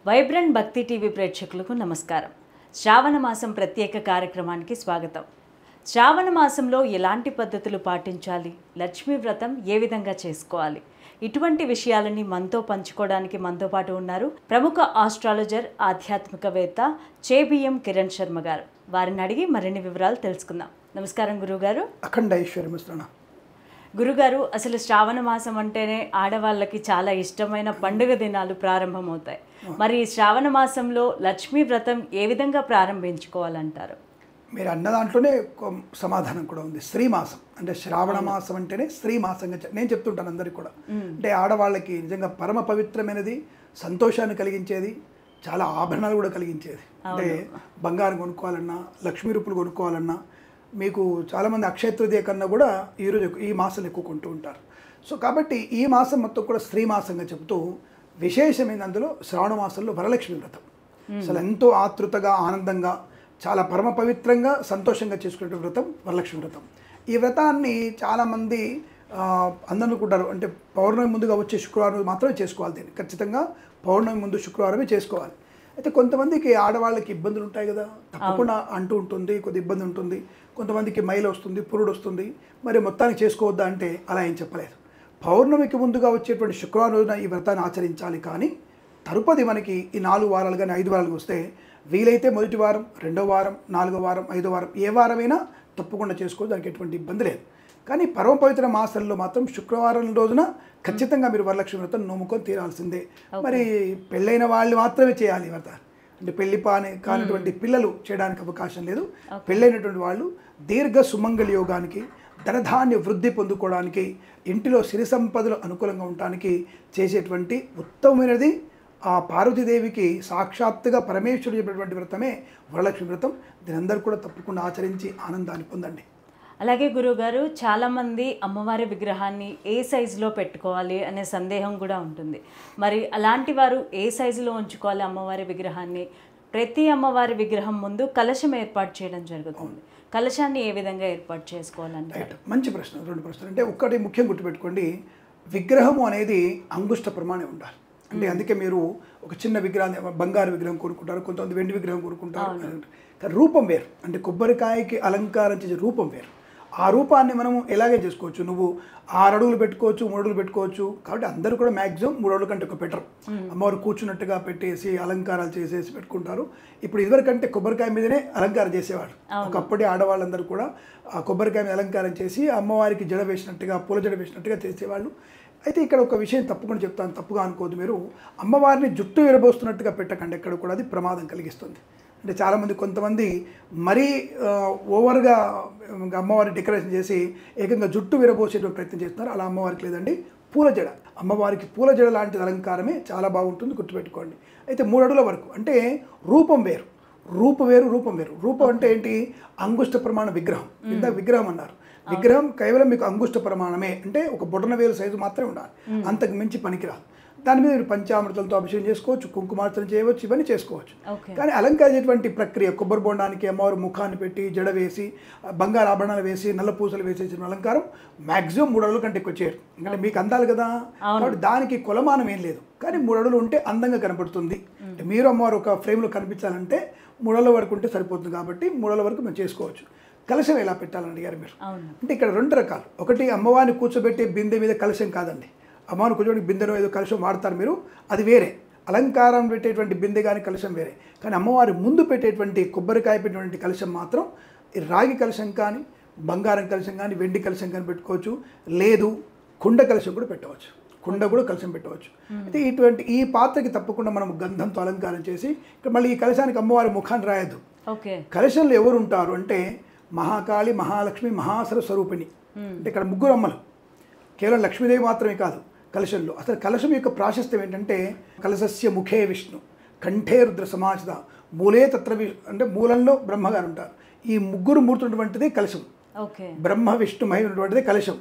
Vibrant భక్తి TV ప్రేక్షకులకు నమస్కారం. శ్రావణ మాసం ప్రత్యేక కార్యక్రమానికి స్వాగతం. శ్రావణ మాసంలో ఎలాంటి పద్ధతులు పాటించాలి, లక్ష్మీ వ్రతం ఏ విధంగా చేసుకోవాలి, ఇటువంటి విషయాలని మనతో పంచుకోవడానికి మనతో పాటు ఉన్నారు ప్రముఖ ఆస్ట్రాలజర్, ఆధ్యాత్మికవేత్త చేబిఎం కిరణ్ శర్మ గారు. వారిని అడిగి మరిన్ని వివరాలు తెలుసుకుందాం. నమస్కారం గురువుగారు. అఖండ ఐశ్వర్యమిస్తున్నా. గురుగారు, అసలు శ్రావణ మాసం అంటేనే ఆడవాళ్ళకి చాలా ఇష్టమైన పండుగ దినాలు ప్రారంభమవుతాయి. మరి శ్రావణ మాసంలో లక్ష్మీ వ్రతం ఏ విధంగా ప్రారంభించుకోవాలంటారు? మీరు అన్న దాంట్లోనే సమాధానం కూడా ఉంది. స్త్రీ మాసం అంటే శ్రావణ మాసం అంటేనే స్త్రీ మాసంగా నేను చెప్తుంటాను అందరికి కూడా. అంటే ఆడవాళ్ళకి నిజంగా పరమ పవిత్రమైనది, సంతోషాన్ని కలిగించేది, చాలా ఆభరణాలు కూడా కలిగించేది. అంటే బంగారం కొనుక్కోవాలన్నా, లక్ష్మీ రూపులు కొనుక్కోవాలన్నా, మీకు చాలామంది అక్షయ తృతీయ కన్నా కూడా ఈరోజు ఈ మాసం ఎక్కువ కొంటూ ఉంటారు. సో కాబట్టి ఈ మాసం మొత్తం కూడా స్త్రీ మాసంగా చెబుతూ విశేషమైన అందులో శ్రావణ మాసంలో వరలక్ష్మి వ్రతం అసలు ఎంతో ఆతృతగా, ఆనందంగా, చాలా పరమ పవిత్రంగా, సంతోషంగా చేసుకునే వ్రతం వరలక్ష్మి వ్రతం. ఈ వ్రతాన్ని చాలామంది అందరూ అనుకుంటారు, అంటే పౌర్ణమి ముందుగా వచ్చే శుక్రవారం మాత్రమే చేసుకోవాలి. దీన్ని ఖచ్చితంగా పౌర్ణమి ముందు శుక్రవారమే చేసుకోవాలి. అయితే కొంతమందికి ఆడవాళ్ళకి ఇబ్బందులు ఉంటాయి కదా, తప్పకుండా అంటూ ఉంటుంది, కొద్ది ఇబ్బంది ఉంటుంది. కొంతమందికి మైల వస్తుంది, పురుడు వస్తుంది, మరి మొత్తానికి చేసుకోవద్దా అంటే అలా ఏం చెప్పలేదు. పౌర్ణమికి ముందుగా వచ్చేటువంటి శుక్రవారం రోజున ఈ వ్రతాన్ని ఆచరించాలి. కానీ తరుపది మనకి ఈ 4 వారాలు కానీ 5 వారాలు వస్తే వీలైతే మొదటి వారం, 2వ వారం, 4వ వారం, 5వ వారం ఏ వారమైనా తప్పకుండా చేసుకోవచ్చు, దానికి ఎటువంటి ఇబ్బంది లేదు. కానీ పరమ పవిత్ర మాసంలో మాత్రం శుక్రవారం రోజున ఖచ్చితంగా మీరు వరలక్ష్మి వ్రతం నోముకొని తీరాల్సిందే. మరి పెళ్ళైన వాళ్ళు మాత్రమే చేయాలి వ్రతాన్ని. అంటే పెళ్లి కానిటువంటి పిల్లలు చేయడానికి అవకాశం లేదు. పెళ్ళైనటువంటి వాళ్ళు దీర్ఘ సుమంగళ యోగానికి, ధనధాన్య వృద్ధి పొందుకోవడానికి, ఇంటిలో సిరి సంపదలు అనుకూలంగా ఉండటానికి చేసేటువంటి ఉత్తమమైనది ఆ పార్వతీదేవికి సాక్షాత్తుగా పరమేశ్వరుడు చెప్పినటువంటి వ్రతమే వరలక్ష్మి వ్రతం. దీని అందరూ కూడా తప్పకుండా ఆచరించి ఆనందాన్ని పొందండి. అలాగే గురువుగారు, చాలామంది అమ్మవారి విగ్రహాన్ని ఏ సైజులో పెట్టుకోవాలి అనే సందేహం కూడా ఉంటుంది. మరి అలాంటి వారు ఏ సైజులో ఉంచుకోవాలి అమ్మవారి విగ్రహాన్ని? ప్రతి అమ్మవారి విగ్రహం ముందు కలశం ఏర్పాటు చేయడం జరుగుతుంది. కలశాన్ని ఏ విధంగా ఏర్పాటు చేసుకోవాలంటే? మంచి ప్రశ్న. 2 ప్రశ్నలు. అంటే ఒక్కటి ముఖ్యం గుర్తుపెట్టుకోండి, విగ్రహము అనేది అంగుష్ట ప్రమాణం ఉండాలి. అంటే అందుకే మీరు ఒక చిన్న విగ్రహాన్ని, బంగారు విగ్రహం కొనుక్కుంటారు, కొంతమంది వెండి విగ్రహం కొనుక్కుంటారు. రూపం వేరు. అంటే కొబ్బరికాయకి అలంకారం చేసే రూపం వేరు. ఆ రూపాన్ని మనం ఎలాగే చేసుకోవచ్చు. నువ్వు 6 అడుగులు పెట్టుకోవచ్చు, 3 అడుగులు పెట్టుకోవచ్చు. కాబట్టి అందరూ కూడా మ్యాక్సిమం 3 అడుగుల కంటే ఎక్కువ పెట్టరు. అమ్మవారు కూర్చున్నట్టుగా పెట్టేసి అలంకారాలు చేసేసి పెట్టుకుంటారు. ఇప్పుడు ఇదివరకంటే కొబ్బరికాయ మీదనే అలంకారం చేసేవాళ్ళు. ఒకప్పటి ఆడవాళ్ళందరూ కూడా ఆ కొబ్బరికాయ మీద అలంకారం చేసి అమ్మవారికి జడ వేసినట్టుగా, పూల జడ వేసినట్టుగా చేసేవాళ్ళు. అయితే ఇక్కడ ఒక విషయం తప్పకుండా చెప్తాను, తప్పుగా అనుకోదు మీరు. అమ్మవారిని జుట్టు విరబోస్తున్నట్టుగా పెట్టకండి, ఎక్కడ కూడా అది ప్రమాదం కలిగిస్తుంది. అంటే చాలామంది, కొంతమంది మరీ ఓవర్గా అమ్మవారిని డెకరేషన్ చేసి ఏకంగా జుట్టు విరబోసేటువంటి ప్రయత్నం చేస్తున్నారు. అలా అమ్మవారికి లేదండి. పూల జడ, అమ్మవారికి పూల జడ లాంటి అలంకారమే చాలా బాగుంటుంది, గుర్తుపెట్టుకోండి. అయితే 3 అడుగుల వరకు. అంటే రూపం వేరు, రూపం వేరు. రూపం అంటే ఏంటి? అంగుష్ట ప్రమాణ విగ్రహం. ఇందాక విగ్రహం అన్నారు. విగ్రహం కేవలం మీకు అంగుష్ట ప్రమాణమే, అంటే ఒక బొటన వేలు సైజు మాత్రమే ఉండాలి, అంతకు మించి పనికిరాదు. దాని మీద మీరు పంచామృతాలతో అభిషేకం చేసుకోవచ్చు, కుంకుమార్చన చేయవచ్చు, ఇవన్నీ చేసుకోవచ్చు. కానీ అలంకరించేటువంటి ప్రక్రియ, కొబ్బరి బొండానికి అమ్మవారు ముఖాన్ని పెట్టి, జడ వేసి, బంగారు ఆభరణాలు వేసి, నల్ల పూసలు వేసేసిన అలంకారం మ్యాక్సిమం 3 అడుగుల కంటే ఎక్కువ చేయరు. అంటే మీకు అందాలి కదా, కాబట్టి దానికి కొలమానం ఏం లేదు. కానీ 3 అడుగులు ఉంటే అందంగా కనపడుతుంది. మీరు అమ్మవారు ఒక ఫ్రేమ్లో కనిపించాలంటే 3 అడుగుల వరకు ఉంటే సరిపోతుంది. కాబట్టి 3 అడుగుల వరకు మేము చేసుకోవచ్చు. కలశం ఎలా పెట్టాలని అడిగారు మీరు. అంటే ఇక్కడ 2 రకాలు. ఒకటి, అమ్మవారిని కూర్చోబెట్టే బిందె మీద కలశం కాదండి. అమ్మవారిని కూర్చోబెట్టి బిందెను ఏదో కలశం వాడతారు మీరు, అది వేరే. అలంకారం పెట్టేటువంటి బిందె కానీ కలశం వేరే. కానీ అమ్మవారి ముందు పెట్టేటువంటి కొబ్బరికాయ పెట్టేటువంటి కలశం మాత్రం రాగి కలశం కానీ, బంగారం కలశం కానీ, వెండి కలశం కానీ పెట్టుకోవచ్చు. లేదు, కుండ కలశం కూడా పెట్టవచ్చు. కుండ కూడా కలశం పెట్టవచ్చు. అయితే ఇటువంటి ఈ పాత్రకి తప్పకుండా మనం గంధంతో అలంకారం చేసి, ఇక్కడ మళ్ళీ ఈ కలశానికి అమ్మవారి ముఖాన్ని రాయద్దు. కలశంలో ఎవరు ఉంటారు అంటే మహాకాళి, మహాలక్ష్మి, మహాసర స్వరూపిణి. అంటే ఇక్కడ 3 అమ్మలు, కేవలం లక్ష్మీదేవి మాత్రమే కాదు కలశంలో. అసలు కలశం యొక్క ప్రాశస్త్యం ఏంటంటే, కలశస్య ముఖే విష్ణు, కంఠే రుద్ర సమాచిత, మూలే తత్ర అంటే మూలంలో బ్రహ్మగారు ఉంటారు. ఈ 3 మూర్తున్నటువంటిది కలశం. బ్రహ్మ, విష్ణు, మహి ఉన్నటువంటిది కలశం.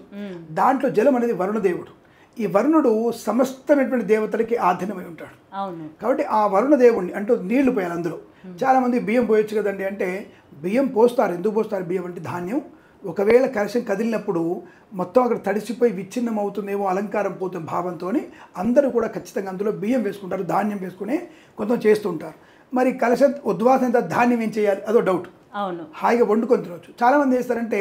దాంట్లో జలం అనేది వరుణదేవుడు. ఈ వరుణుడు సమస్తమైనటువంటి దేవతలకి ఆధీనమై ఉంటాడు. కాబట్టి ఆ వరుణ దేవుడిని అంటూ నీళ్లు పోయాలి. అందులో చాలామంది బియ్యం పోయొచ్చు కదండి అంటే, బియ్యం పోస్తారు. ఎందుకు పోస్తారు బియ్యం అంటే ధాన్యం ఒకవేళ కలశం కదిలినప్పుడు మొత్తం అక్కడ తడిసిపోయి విచ్ఛిన్నం అవుతుందేమో, అలంకారం పోతున్న భావంతో అందరూ కూడా ఖచ్చితంగా అందులో బియ్యం వేసుకుంటారు, ధాన్యం వేసుకుని కొంత చేస్తూ ఉంటారు. మరి కలశం ఉద్వాసన ధాన్యం ఏం చేయాలి అదో డౌట్. అవును, హాయిగా వండుకొని తినవచ్చు. చాలామంది చేస్తారంటే,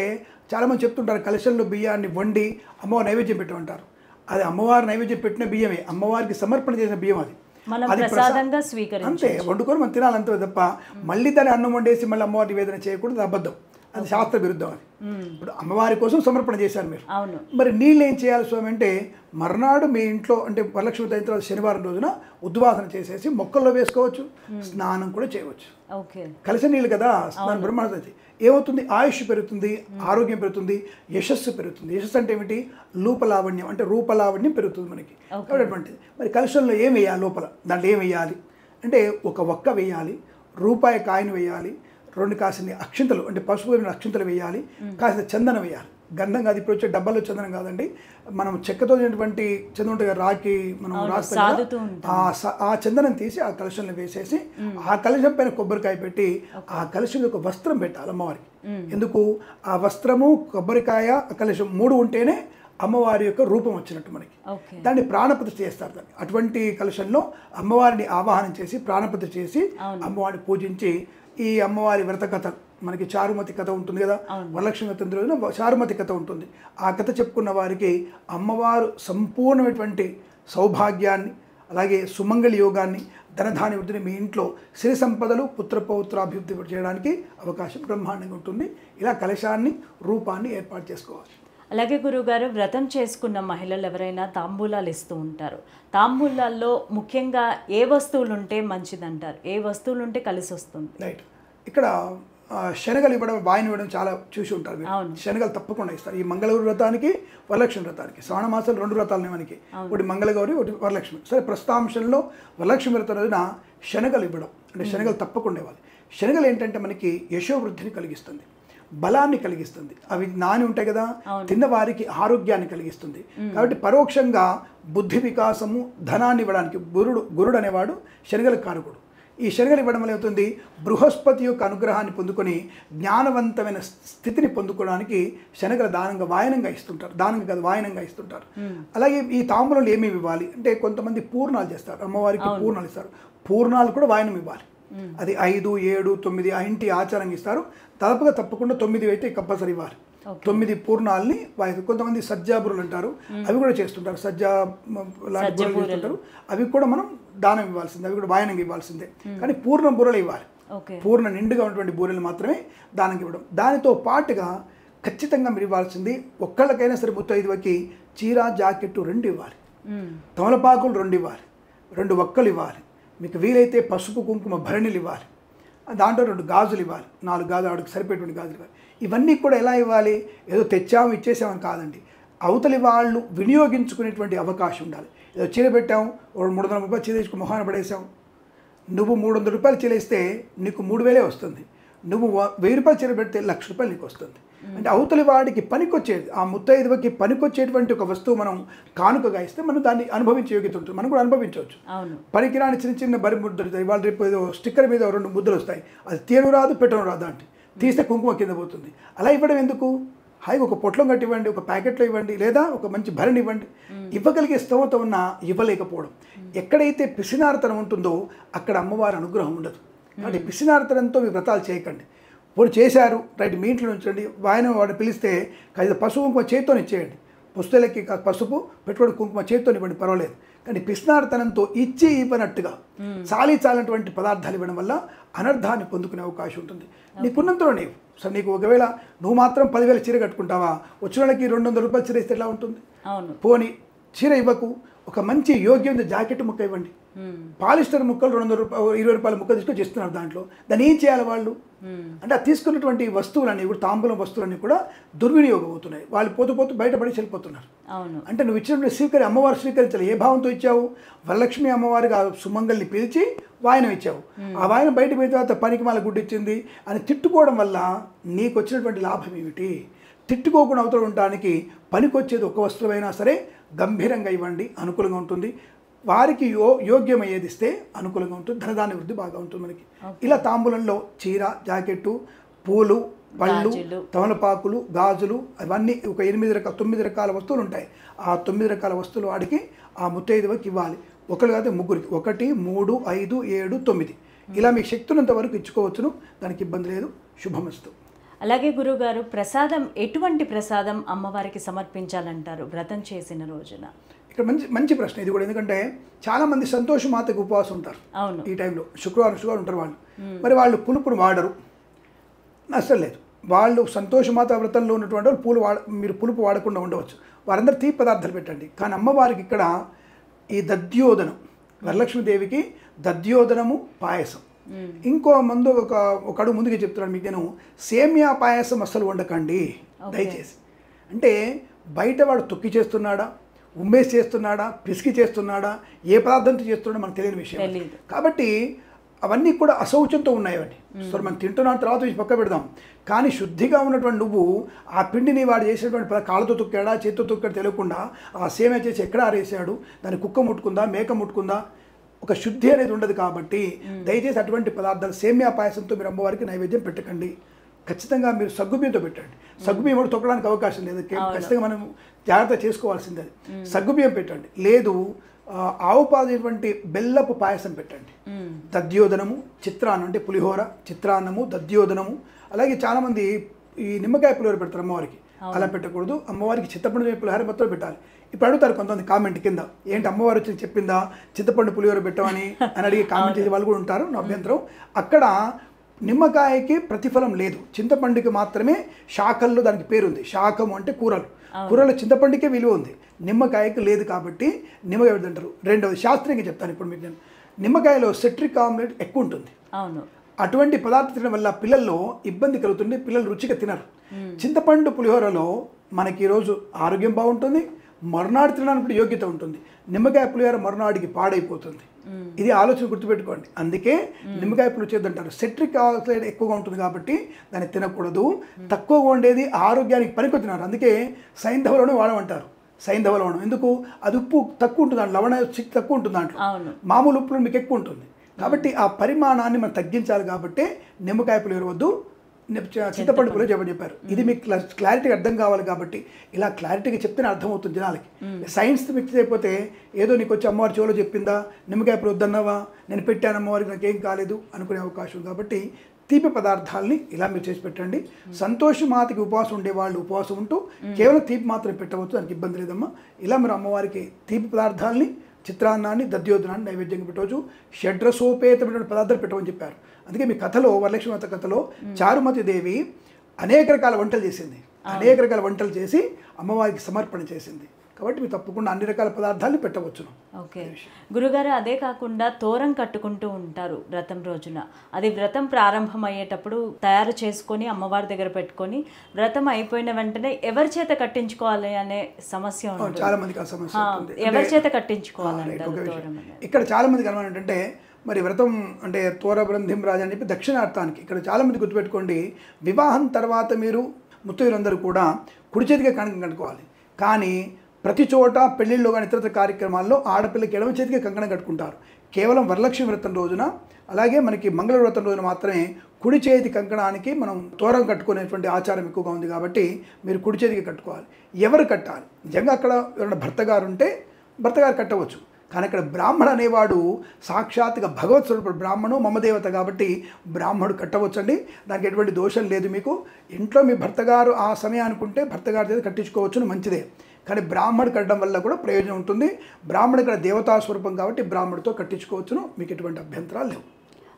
చాలామంది చెప్తుంటారు కలశంలో బియ్యాన్ని వండి అమ్మవారు నైవేద్యం పెట్టమంటారు. అది అమ్మవారు నైవేద్యం పెట్టిన బియ్యమే, అమ్మవారికి సమర్పణ చేసిన బియ్యం అది. మనం అది ప్రసాదంగా స్వీకరించాలి, అంతే, వండుకొని మనం తినాలి అంతే తప్ప మళ్ళీ దాన్ని అన్నం వండేసి మళ్ళీ అమ్మవారి నివేదన చేయకూడదు, అబద్ధం, అది శాస్త్ర విరుద్ధం. అది ఇప్పుడు అమ్మవారి కోసం సమర్పణ చేశారు మీరు. అవును, మరి నీళ్ళు ఏం చేయాలి స్వామి అంటే, మర్నాడు మీ ఇంట్లో అంటే వరలక్ష్మి అయిన తర్వాత శనివారం రోజున ఉద్వాసన చేసేసి మొక్కల్లో వేసుకోవచ్చు, స్నానం కూడా చేయవచ్చు. ఓకే, కలిసి నీళ్ళు కదా, స్నానం బ్రహ్మాండం. ఏమవుతుంది, ఆయుష్ పెరుగుతుంది, ఆరోగ్యం పెరుగుతుంది, యశస్సు పెరుగుతుంది. యశస్సు అంటే ఏమిటి, రూపలావణ్యం, అంటే రూపలావణ్యం పెరుగుతుంది మనకి. కాబట్టి మరి కలశంలో ఏం వేయాలి, లోపల దాంట్లో ఏం వేయాలి అంటే, ఒక ఒక్క వేయాలి, రూపాయి కాయిన్ వేయాలి, 2 కాసిన అక్షింతలు అంటే పసుపు అక్షింతలు వేయాలి, కాసిన చందనం వేయాలి. గంధం కాదు, ఇప్పుడు వచ్చే డబ్బాలో చందనం కాదండి, మనం చెక్కతో చేసినటువంటి చందనం ఉంటుంది, రాకి మనం రాస్తాం, ఆ చందనం తీసి ఆ కలశంలో వేసేసి ఆ కలశం పైన కొబ్బరికాయ పెట్టి ఆ కలశం యొక్క వస్త్రం పెట్టాలి అమ్మవారికి. ఎందుకు, ఆ వస్త్రము కొబ్బరికాయ కలశం 3 ఉంటేనే అమ్మవారి యొక్క రూపం వచ్చినట్టు మనకి. దాన్ని ప్రాణప్రతిష్ఠ చేస్తారు. దాన్ని అటువంటి కలశంలో అమ్మవారిని ఆవాహనం చేసి ప్రాణప్రతిష్ఠ చేసి అమ్మవారిని పూజించి, ఈ అమ్మవారి వ్రత కథ మనకి చారుమతి కథ ఉంటుంది కదా, వరలక్ష్మి వ్రతం రోజున చారుమతి కథ ఉంటుంది. ఆ కథ చెప్పుకున్న వారికి అమ్మవారు సంపూర్ణమైనటువంటి సౌభాగ్యాన్ని, అలాగే సుమంగళి యోగాన్ని, ధనధాన్య వృద్ధిని, మీ ఇంట్లో సిరి సంపదలు, పుత్రపౌత్రాభివృద్ధి చేయడానికి అవకాశం బ్రహ్మాండంగా ఉంటుంది. ఇలా కలశాన్ని, రూపాన్ని ఏర్పాటు చేసుకోవాలి. అలాగే గురువుగారు, వ్రతం చేసుకున్న మహిళలు ఎవరైనా తాంబూలాలు ఇస్తూ ఉంటారు. తాంబూలాల్లో ముఖ్యంగా ఏ వస్తువులు ఉంటే మంచిదంటారు, ఏ వస్తువులు ఉంటే కలిసి వస్తుంది? రైట్, ఇక్కడ శనగలు ఇవ్వడం, వాయిని ఇవ్వడం చాలా చూసి ఉంటారు మీరు. శనగలు తప్పకుండా ఇస్తారు. ఈ మంగళగౌరి వ్రతానికి, వరలక్ష్మి వ్రతానికి, శ్రావణ మాసాలు 2 వ్రతాలు మనకి, ఒకటి మంగళగౌరి, ఒకటి వరలక్ష్మి. సరే, ప్రస్తుతాంశంలో వరలక్ష్మి వ్రతం రోజున శనగలు ఇవ్వడం అంటే శనగలు తప్పకుండా ఇవ్వాలి. శనగలు ఏంటంటే మనకి యశోవృద్ధిని కలిగిస్తుంది, బలాన్ని కలిగిస్తుంది. అవి నాని ఉంటాయి కదా, తిన్నవారికి ఆరోగ్యాన్ని కలిగిస్తుంది. కాబట్టి పరోక్షంగా బుద్ధి వికాసము, ధనాన్ని ఇవ్వడానికి గురుడు అనేవాడు శనగల కారకుడు. ఈ శనగలు ఇవ్వడం వల్ల అవుతుంది, బృహస్పతి యొక్క అనుగ్రహాన్ని పొందుకొని జ్ఞానవంతమైన స్థితిని పొందుకోవడానికి శనగల దానంగా వాయనంగా ఇస్తుంటారు. దానంగా కాదు, వాయనంగా ఇస్తుంటారు. అలాగే ఈ తాంబూలంలో ఏమేమి ఇవ్వాలి అంటే, కొంతమంది పూర్ణాలు చేస్తారు, అమ్మవారికి పూర్ణాలు ఇస్తారు. పూర్ణాలు కూడా వాయనం ఇవ్వాలి. అది 5, 7, 9 ఆ ఇంటి ఆచారంగా ఇస్తారు. తప్పకుండా 9 అయితే కంపల్సరీ ఇవ్వాలి. 9 పూర్ణాలని వాయిస్తారు. కొంతమంది సజ్జాబురులు అంటారు, అవి కూడా చేస్తుంటారు. సజ్జా లాంటి బుర్రలు చేస్తుంటారు, అవి కూడా మనం దానం ఇవ్వాల్సిందే, అవి కూడా వాయనంగా ఇవ్వాల్సిందే. కానీ పూర్ణ బుర్రలు ఇవ్వాలి, పూర్ణ నిండుగా ఉన్నటువంటి బూరెలు మాత్రమే దానంగా ఇవ్వడం. దానితో పాటుగా ఖచ్చితంగా మీరు ఇవ్వాల్సింది, ఒక్కళ్ళకైనా సరే ముత్తైదువకి చీర, జాకెట్టు 2 ఇవ్వాలి, తమలపాకులు 2 ఇవ్వాలి, 2 ఒక్కలు ఇవ్వాలి, మీకు వీలైతే పసుపు కుంకుమ భరణిలు ఇవ్వాలి, దాంట్లో 2 గాజులు ఇవ్వాలి, 4 గాజులు, ఆవిడకి సరిపోయేటువంటి గాజులు ఇవ్వాలి. ఇవన్నీ కూడా ఎలా ఇవ్వాలి, ఏదో తెచ్చాము ఇచ్చేసామని కాదండి, అవతలి వాళ్ళు వినియోగించుకునేటువంటి అవకాశం ఉండాలి. ఏదో చీర పెట్టాము, 300 రూపాయలు చీర తెచ్చుకుని మొహాన పడేసాం. నువ్వు 300 రూపాయలు చీర ఇస్తే నీకు 3000 వస్తుంది, నువ్వు 1000 రూపాయలు చీర పెడితే 1,00,000 రూపాయలు నీకు వస్తుంది. అంటే అవతలి వాడికి పనికొచ్చేది, ఆ ముత్తైదువకి పనికొచ్చేటువంటి ఒక వస్తువు మనం కానుకగా ఇస్తే మనం దాన్ని అనుభవించే యోగ్యత ఉంటుంది, మనం కూడా అనుభవించవచ్చు. పనికిరాని చిన్న బరి ముద్దలు, ఇవాళ రేపు ఏదో స్టిక్కర్ మీద 2 ముద్దలు వస్తాయి, అది తీయను రాదు, పెట్టను రాదు, అంటే తీస్తే కుంకుమ కింద పోతుంది. అలా ఇవ్వడం ఎందుకు, హాయిగా ఒక పొట్లం కట్టి ఇవ్వండి, ఒక ప్యాకెట్లో ఇవ్వండి, లేదా ఒక మంచి భరణి ఇవ్వండి. ఇవ్వగలిగే స్తోమత ఉన్నా ఇవ్వలేకపోవడం, ఎక్కడైతే పిసినారతనం ఉంటుందో అక్కడ అమ్మవారి అనుగ్రహం ఉండదు. కాబట్టి పిసినారతనంతో మీ వ్రతాలు చేయకండి. ఇప్పుడు చేశారు రైట్, మీ ఇంట్లో ఉంచండి, వాయన వాడిని పిలిస్తే కాస్త పసుపు కుంకుమ చేతితో ఇచ్చేయండి, పుస్తలకి పసుపు పెట్టుబడి కుంకుమ చేతితో ఇవ్వండి, పర్వాలేదు. కానీ పిసినారతనంతో ఇచ్చి ఇవ్వనట్టుగా చాలినటువంటి పదార్థాలు ఇవ్వడం వల్ల అనర్థాన్ని పొందుకునే అవకాశం ఉంటుంది. నీకున్నంతలో నీవు సరే, నీకు ఒకవేళ నువ్వు మాత్రం 10,000 చీర కట్టుకుంటావా, వచ్చిన వాళ్ళకి 200 రూపాయలు చీర ఇస్తే ఎలా ఉంటుంది? పోనీ చీర ఇవ్వకు, ఒక మంచి యోగ్యమైన జాకెట్ ముక్క ఇవ్వండి. పాలిస్టర్ ముక్కలు 200 రూపాయలు 20 రూపాయల ముక్క తీసుకొని చేస్తున్నారు. దాంట్లో దాన్ని ఏం చేయాలి వాళ్ళు అంటే, ఆ తీసుకున్నటువంటి వస్తువులన్నీ కూడా, తాంబూలం వస్తువులన్నీ కూడా దుర్వినియోగం అవుతున్నాయి. వాళ్ళు పోతూ బయటపడి వెళ్ళిపోతున్నారు. అంటే నువ్వు ఇచ్చినటువంటి అమ్మవారు స్వీకరించాలి. ఏ భావంతో ఇచ్చావు, వరలక్ష్మి అమ్మవారిగా సుమంగల్ని పిలిచి వాయనం ఇచ్చావు. ఆ వాయనం బయట పోయిన తర్వాత పనికి మాల గుడ్డు ఇచ్చింది అని తిట్టుకోవడం వల్ల నీకు వచ్చినటువంటి లాభం ఏమిటి? తిట్టుకోకుండా అవతల ఉండడానికి పనికొచ్చేది ఒక వస్తువైనా సరే గంభీరంగా ఇవ్వండి, అనుకూలంగా ఉంటుంది. వారికి యోగ్యమయ్యేది ఇస్తే అనుకూలంగా ఉంటుంది, ధనధాన్య వృద్ధి బాగా ఉంటుంది మనకి. ఇలా తాంబూలంలో చీర, జాకెట్టు, పూలు, పళ్ళు, గాజులు. తమలపాకులు, గాజులు, అవన్నీ ఒక 9 రకాల వస్తువులు ఉంటాయి. ఆ 9 రకాల వస్తువులు వాడికి ఆ ముత్తైదువకి ఇవ్వాలి. ఒకరు కాదు, ముగ్గురికి. 1, 3, 5, 7, 9 ఇలా మీకు శక్తి ఉన్నంత వరకు ఇచ్చుకోవచ్చును. దానికి ఇబ్బంది లేదు. శుభమస్తు. అలాగే గురుగారు, ప్రసాదం ఎటువంటి ప్రసాదం అమ్మవారికి సమర్పించాలంటారు వ్రతం చేసిన రోజున? ఇక్కడ మంచి మంచి ప్రశ్న ఇది కూడా. ఎందుకంటే చాలామంది సంతోషమాతకు ఉపవాసం ఉంటారు అవును. ఈ టైంలో. శుక్రవారం ఉంటారు వాళ్ళు. మరి వాళ్ళు పులుపును వాడరు, నష్టం లేదు. వాళ్ళు సంతోషమాత వ్రతంలో ఉన్నటువంటి వాళ్ళు మీరు పులుపు వాడకుండా ఉండవచ్చు. వారందరూ తీపి పదార్థాలు పెట్టండి. కానీ అమ్మవారికి ఇక్కడ ఈ దధ్యోదనం, వరలక్ష్మీదేవికి దధ్యోదనము, పాయసం. ఇంకో ముందు ఒక అడుగు ముందుగా చెప్తున్నాను మీకు నేను, సేమియా పాయసం అస్సలు వండకండి దయచేసి. అంటే బయట వాడు తొక్కి చేస్తున్నాడా, ఉమ్మేసి చేస్తున్నాడా, పిసికి చేస్తున్నాడా, ఏ పదార్థంతో చేస్తున్నాడో మనకు తెలియని విషయం. కాబట్టి అవన్నీ కూడా అశౌచంతో ఉన్నాయి. అవన్నీ సో మనం తింటున్న తర్వాత పక్క పెడదాం. కానీ శుద్ధిగా ఉన్నటువంటి నువ్వు ఆ పిండిని వాడు చేసేటువంటి కాళ్ళతో తొక్కాడా, చేతితో తొక్కాడా తెలియకుండా ఆ సేమియా చేసి ఎక్కడ ఆరేసాడు, దాన్ని కుక్క ముట్టుకుందా, మేక ముట్టుకుందా, ఒక శుద్ధి అనేది ఉండదు. కాబట్టి దయచేసి అటువంటి పదార్థాలు సేమియా పాయసంతో మీరు అమ్మవారికి నైవేద్యం పెట్టకండి. ఖచ్చితంగా మీరు సగ్గుబియ్యంతో పెట్టండి. సగ్గుబియ్యం కూడా తొక్కడానికి అవకాశం లేదు. ఖచ్చితంగా మనం జాగ్రత్త చేసుకోవాల్సింది అది. సగ్గుబియ్యం పెట్టండి. లేదు ఆవు పాలైనటువంటి బెల్లపు పాయసం పెట్టండి. దధ్యోదనము, చిత్రాన్నం అంటే పులిహోర, చిత్రాన్నము, దధ్యోదనము. అలాగే చాలామంది ఈ నిమ్మకాయ పులిహోర పెడతారు అమ్మవారికి. అలా పెట్టకూడదు. అమ్మవారికి చింతపండు పులిహోర మొత్తం పెట్టాలి. ఇప్పుడు అడుగుతారు కొంతమంది కామెంట్ కింద, ఏంటి అమ్మవారు వచ్చి చెప్పిందా చింతపండు పులిహోర పెట్టమని అని అడిగి కామెంట్ చేసే వాళ్ళు కూడా ఉంటారు. నా అభ్యంతరం. అక్కడ నిమ్మకాయకి ప్రతిఫలం లేదు, చింతపండుకి మాత్రమే శాఖల్లో దానికి పేరుంది. శాఖము అంటే కూరలు. కూరలో చింతపండుకే విలువ ఉంది, నిమ్మకాయకి లేదు. కాబట్టి నిమ్మకాయ తింటారు. రెండవది శాస్త్రీయంగా చెప్తాను ఇప్పుడు మీకు నేను, నిమ్మకాయలో సిట్రిక్ ఆమ్లెట్ ఎక్కువ ఉంటుంది. అవును. అటువంటి పదార్థం తినడం వల్ల పిల్లల్లో ఇబ్బంది కలుగుతుంది, పిల్లలు రుచిగా తినరు. చింతపండు పులిహోరలో మనకి ఈరోజు ఆరోగ్యం బాగుంటుంది, మరునాడు తినడానికి యోగ్యత ఉంటుంది. నిమ్మకాయ పులిహోర మరునాడికి పాడైపోతుంది. ఇది ఆలోచన గుర్తుపెట్టుకోండి. అందుకే నిమ్మకాయ పులుసు చేద్దంటారు. సిట్రిక్ ఆక్సైడ్ ఎక్కువగా ఉంటుంది కాబట్టి దాన్ని తినకూడదు. తక్కువగా ఉండేది ఆరోగ్యానికి పనికొచ్చినారు. అందుకే సైంధవలను వాడమంటారు. సైంధవ లవణం ఎందుకు? అది ఉప్పు తక్కువ ఉంటుంది, దాంట్లో లవణ శక్తి తక్కువ ఉంటుంది, దాంట్లో మామూలు ఉప్పులు మీకు ఎక్కువ ఉంటుంది. కాబట్టి ఆ పరిమాణాన్ని మనం తగ్గించాలి. కాబట్టి నిమ్మకాయ పులిహోర వద్దు, చింతపండు పులిహోర చెప్పారు. ఇది మీకు క్లారిటీగా అర్థం కావాలి. కాబట్టి ఇలా క్లారిటీగా చెప్తేనే అర్థమవుతుంది జనాలకి. సైన్స్ మిక్స్ అయిపోతే ఏదో నీకు వచ్చి అమ్మవారి చెవులో చెప్పిందా, నిమ్మకాయ పులిహోర వద్దన్నావా, నేను పెట్టాను అమ్మవారికి నాకేం కాలేదు అనుకునే అవకాశం. కాబట్టి తీపి పదార్థాలని ఇలా మీరు చేసి పెట్టండి. సంతోషమాతకి ఉపవాసం ఉండేవాళ్ళు ఉపవాసం ఉంటూ కేవలం తీపి మాత్రం పెట్టవచ్చు, దానికి ఇబ్బంది లేదమ్మా. ఇలా మీరు అమ్మవారికి తీపి పదార్థాలని, చిత్రాన్నాన్ని, దధ్యోదనాన్ని నైవేద్యంగా పెట్టవచ్చు. షడ్రసోపేతమైన పదార్థాలు పెట్టమని చెప్పారు. అందుకే మీ కథలో, వరలక్ష్మీమాత కథలో చారుమతి దేవి అనేక రకాల వంటలు చేసింది. అనేక రకాల వంటలు చేసి అమ్మవారికి సమర్పణ చేసింది. కాబట్టి మీరు తప్పకుండా అన్ని రకాల పదార్థాలు పెట్టవచ్చును. ఓకే గురుగారు, అదే కాకుండా తోరం కట్టుకుంటూ ఉంటారు వ్రతం రోజున. అది వ్రతం ప్రారంభం అయ్యేటప్పుడు తయారు చేసుకొని అమ్మవారి దగ్గర పెట్టుకొని వ్రతం అయిపోయిన వెంటనే ఎవరి చేత కట్టించుకోవాలి అనే సమస్య ఉంటుంది. చాలా మందికి ఆ సమస్య ఉంటుంది. ఎవరి చేత కట్టించుకోవాలంటారు? ఇక్కడ చాలా మందికి అనుమానం ఏంటంటే, మరి వ్రతం అంటే తోర బ్రంథిం రాజు అని చెప్పి దక్షిణార్థానికి ఇక్కడ చాలామంది గుర్తుపెట్టుకోండి, వివాహం తర్వాత మీరు ముత్తైదులందరూ కూడా కుడి చేతిగా కంకణం కట్టుకోవాలి. కానీ ప్రతి చోట పెళ్లిళ్ళు కానీ ఇతర కార్యక్రమాల్లో ఆడపిల్లకి ఎడమ చేతికి కంకణం కట్టుకుంటారు. కేవలం వరలక్ష్మి వ్రతం రోజున, అలాగే మనకి మంగళ వ్రతం రోజున మాత్రమే కుడి చేతి కంకణానికి మనం తోరం కట్టుకునేటువంటి ఆచారం ఎక్కువగా ఉంది. కాబట్టి మీరు కుడి చేతికి కట్టుకోవాలి. ఎవరు కట్టాలి? నిజంగా అక్కడ ఎవరైనా భర్త గారు ఉంటే భర్త గారు కట్టవచ్చు. కానీ అక్కడ బ్రాహ్మణ అనేవాడు సాక్షాత్తుగా భగవత్ స్వరూపుడు, బ్రాహ్మణు మమదేవత. కాబట్టి బ్రాహ్మణుడు కట్టవచ్చండి, దానికి ఎటువంటి దోషం లేదు. మీకు ఇంట్లో మీ భర్త గారు ఆ సమయానికి ఉంటే భర్త గారి చేత కట్టించుకోవచ్చును, మంచిదే. కానీ బ్రాహ్మణుడు కట్టడం వల్ల కూడా ప్రయోజనం ఉంటుంది. బ్రాహ్మణుడు ఇక్కడ దేవతా స్వరూపం కాబట్టి బ్రాహ్మణుడితో కట్టించుకోవచ్చును, మీకు ఎటువంటి అభ్యంతరాలు లేవు.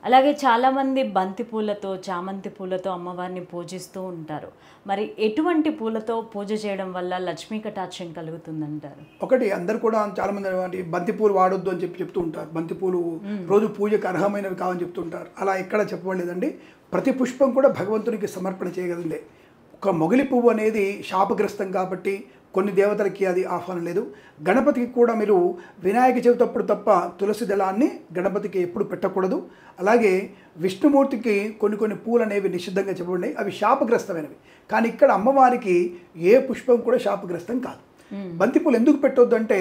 అలాగే చాలామంది బంతి పూలతో, చామంతి పూలతో అమ్మవారిని పూజిస్తూ ఉంటారు. మరి ఎటువంటి పూలతో పూజ చేయడం వల్ల లక్ష్మీ కటాక్షం కలుగుతుందంటారు? ఒకటి, అందరు కూడా చాలామంది బంతి పూలు వాడొద్దు అని చెప్తూ ఉంటారు. బంతి పూలు రోజు పూజకు అర్హమైనవి కావని చెప్తుంటారు. అలా ఎక్కడ చెప్పబడలేదండి. ప్రతి పుష్పం కూడా భగవంతునికి సమర్పణ చేయగలిగిందే. ఒక మొగలి పువ్వు అనేది శాపగ్రస్తం కాబట్టి కొన్ని దేవతలకి అది ఆహ్వానం లేదు. గణపతికి కూడా మీరు వినాయక చవితి అప్పుడు తప్ప తులసి దళాన్ని గణపతికి ఎప్పుడు పెట్టకూడదు. అలాగే విష్ణుమూర్తికి కొన్ని పూలు అనేవి నిషిద్ధంగా చెప్పబడినాయి, అవి శాపగ్రస్తమైనవి. కానీ ఇక్కడ అమ్మవారికి ఏ పుష్పం కూడా శాపగ్రస్తం కాదు. బంతిపూలు ఎందుకు పెట్టొద్దు అంటే